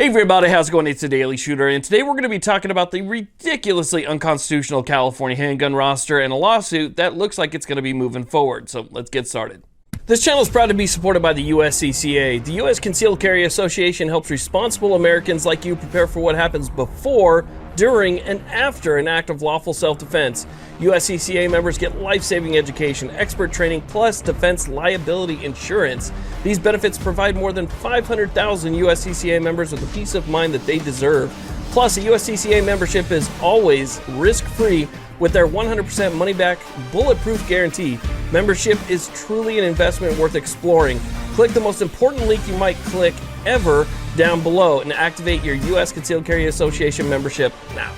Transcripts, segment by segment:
Hey everybody, how's it going? It's the Daily Shooter, and today we're going to be talking about the ridiculously unconstitutional California handgun roster and a lawsuit that looks like it's going to be moving forward. So let's get started. This channel is proud to be supported by the USCCA. The U.S. Concealed Carry Association helps responsible Americans like you prepare for what happens before, during, and after an act of lawful self-defense. USCCA members get life-saving education, expert training, plus defense liability insurance. These benefits provide more than 500,000 USCCA members with the peace of mind that they deserve. Plus, a USCCA membership is always risk-free with their 100% money-back, bulletproof guarantee. Membership is truly an investment worth exploring. Click the most important link you might click ever down below and activate your U.S. Concealed Carry Association membership now.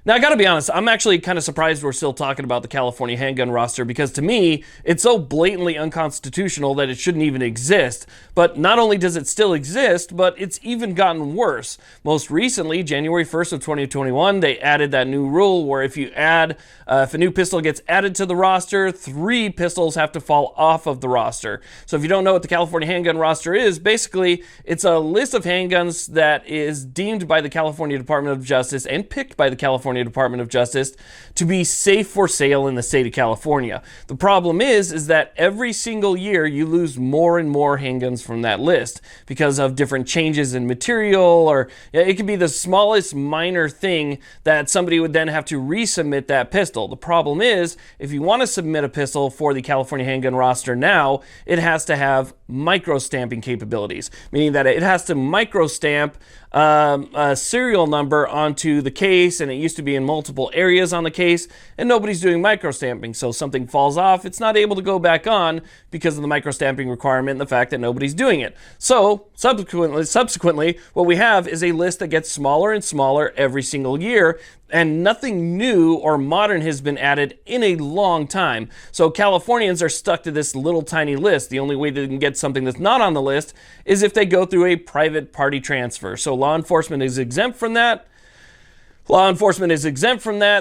Now, I gotta be honest, I'm actually kind of surprised we're still talking about the California handgun roster because to me, it's so blatantly unconstitutional that it shouldn't even exist. But not only does it still exist, but it's even gotten worse. Most recently, January 1st of 2021, they added that new rule where if a new pistol gets added to the roster, 3 pistols have to fall off of the roster. So if you don't know what the California handgun roster is, basically, it's a list of handguns that is deemed by the California Department of Justice and picked by the California Department of Justice to be safe for sale in the state of California. The problem is that every single year you lose more and more handguns from that list because of different changes in material, or it could be the smallest minor thing that somebody would then have to resubmit that pistol. The problem is, if you want to submit a pistol for the California handgun roster now, it has to have micro-stamping capabilities, meaning that it has to micro-stamp a serial number onto the case, and it used to be in multiple areas on the case, and nobody's doing micro-stamping. So something falls off, it's not able to go back on because of the micro-stamping requirement and the fact that nobody's doing it. So subsequently, what we have is a list that gets smaller and smaller every single year, and nothing new or modern has been added in a long time. So Californians are stuck to this little tiny list. The only way they can get something that's not on the list is if they go through a private party transfer. So law enforcement is exempt from that.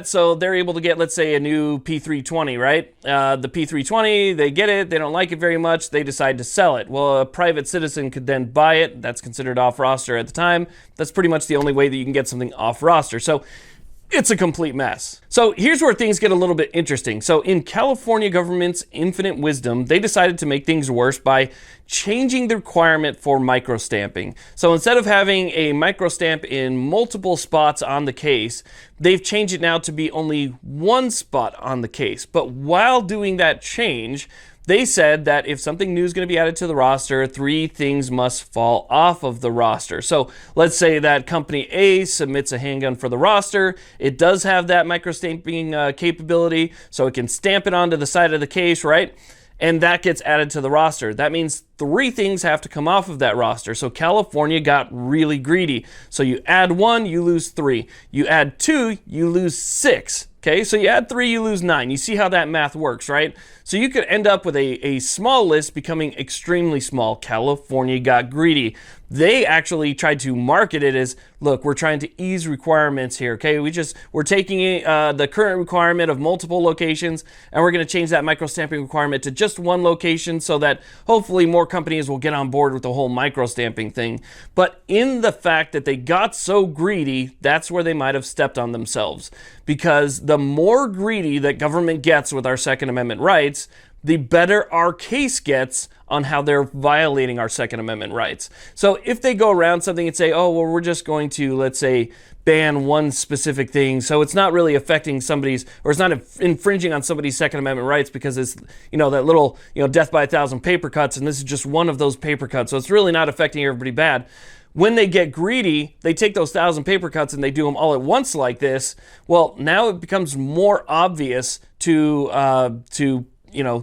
So they're able to get, let's say, a new P320, right? The P320, they get it, they don't like it very much, they decide to sell it. Well, a private citizen could then buy it. That's considered off-roster at the time. That's pretty much the only way that you can get something off-roster. So it's a complete mess. So here's where things get a little bit interesting. So in California government's infinite wisdom, they decided to make things worse by changing the requirement for microstamping. So instead of having a microstamp in multiple spots on the case, they've changed it now to be only one spot on the case. But while doing that change, they said that if something new is going to be added to the roster, 3 things must fall off of the roster. So let's say that company A submits a handgun for the roster. It does have that microstamping capability, so it can stamp it onto the side of the case, right? And that gets added to the roster. That means 3 things have to come off of that roster. So California got really greedy. So you add 1, you lose 3. You add 2, you lose 6. Okay, so you add 3, you lose 9. You see how that math works, right? So you could end up with a small list becoming extremely small. California got greedy. They actually tried to market it as, look, we're trying to ease requirements here, okay? We're taking the current requirement of multiple locations, and we're going to change that microstamping requirement to just one location so that hopefully more companies will get on board with the whole microstamping thing. But in the fact that they got so greedy, that's where they might have stepped on themselves. Because the more greedy that government gets with our Second Amendment rights, the better our case gets on how they're violating our Second Amendment rights. So if they go around something and say, oh, well, we're just going to, let's say, ban one specific thing, so it's not really affecting somebody's, or it's not infringing on somebody's Second Amendment rights because it's, that little, death by 1,000 paper cuts, and this is just one of those paper cuts, so it's really not affecting everybody bad. When they get greedy, they take those 1,000 paper cuts and they do them all at once like this. Well, now it becomes more obvious to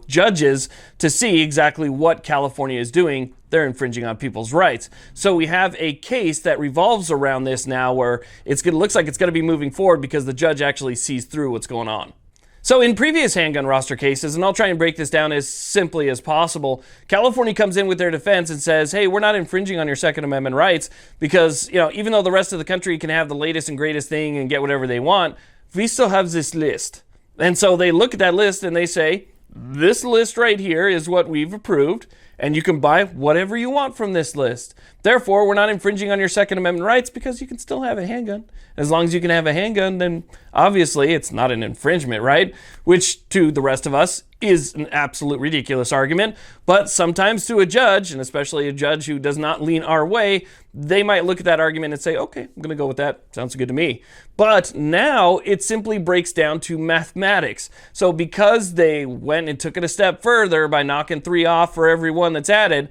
judges to see exactly what California is doing. They're infringing on people's rights. So we have a case that revolves around this now where looks like it's going to be moving forward because the judge actually sees through what's going on. So in previous handgun roster cases, and I'll try and break this down as simply as possible, California comes in with their defense and says, hey, we're not infringing on your Second Amendment rights because, even though the rest of the country can have the latest and greatest thing and get whatever they want, we still have this list. And so they look at that list and they say, this list right here is what we've approved, and you can buy whatever you want from this list. Therefore, we're not infringing on your Second Amendment rights because you can still have a handgun. As long as you can have a handgun, then obviously it's not an infringement, right? Which to the rest of us is an absolute ridiculous argument. But sometimes to a judge, and especially a judge who does not lean our way, they might look at that argument and say, okay, I'm going to go with that. Sounds good to me. But now it simply breaks down to mathematics. So because they went and took it a step further by knocking 3 off for every one that's added,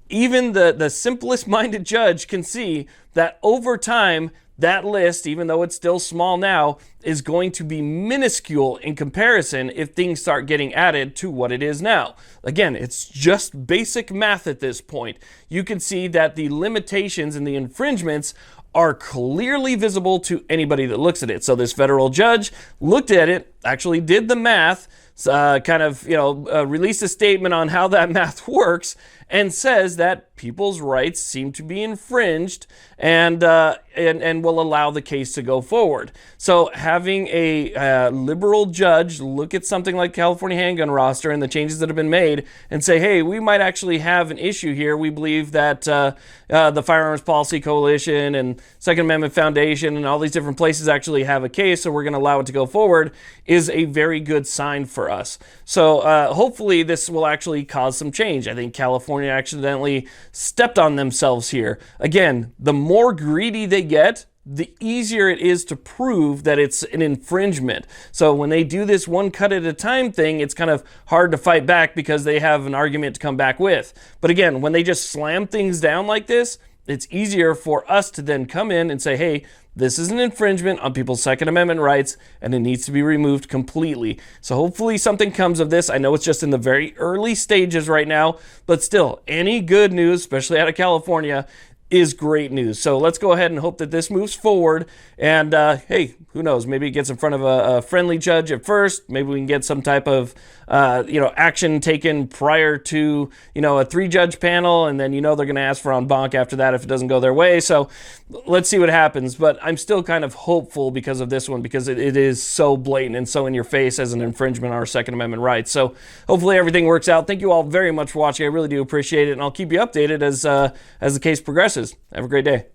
even the simplest minded judge can see that over time, that list, even though it's still small now, is going to be minuscule in comparison if things start getting added to what it is now. Again, it's just basic math at this point. You can see that the limitations and the infringements are clearly visible to anybody that looks at it. So this federal judge looked at it, actually did the math, released a statement on how that math works, and says that people's rights seem to be infringed and will allow the case to go forward. So having a liberal judge look at something like California handgun roster and the changes that have been made and say, hey, we might actually have an issue here. We believe that the Firearms Policy Coalition and Second Amendment Foundation and all these different places actually have a case, so we're going to allow it to go forward, is a very good sign for us. So hopefully this will actually cause some change. I think California accidentally stepped on themselves here. Again, the more greedy they get, the easier it is to prove that it's an infringement. So when they do this one cut at a time thing, it's kind of hard to fight back because they have an argument to come back with. But again, when they just slam things down like this, it's easier for us to then come in and say, hey, this is an infringement on people's Second Amendment rights, and it needs to be removed completely. So hopefully something comes of this. I know it's just in the very early stages right now, but still, any good news, especially out of California, is great news. So let's go ahead and hope that this moves forward. And hey, who knows? Maybe it gets in front of a friendly judge at first. Maybe we can get some type of action taken prior to a 3-judge panel, and then they're going to ask for en banc after that if it doesn't go their way. So let's see what happens. But I'm still kind of hopeful because of this one, because it is so blatant and so in your face as an infringement on our Second Amendment rights. So hopefully everything works out. Thank you all very much for watching. I really do appreciate it, and I'll keep you updated as the case progresses. Have a great day.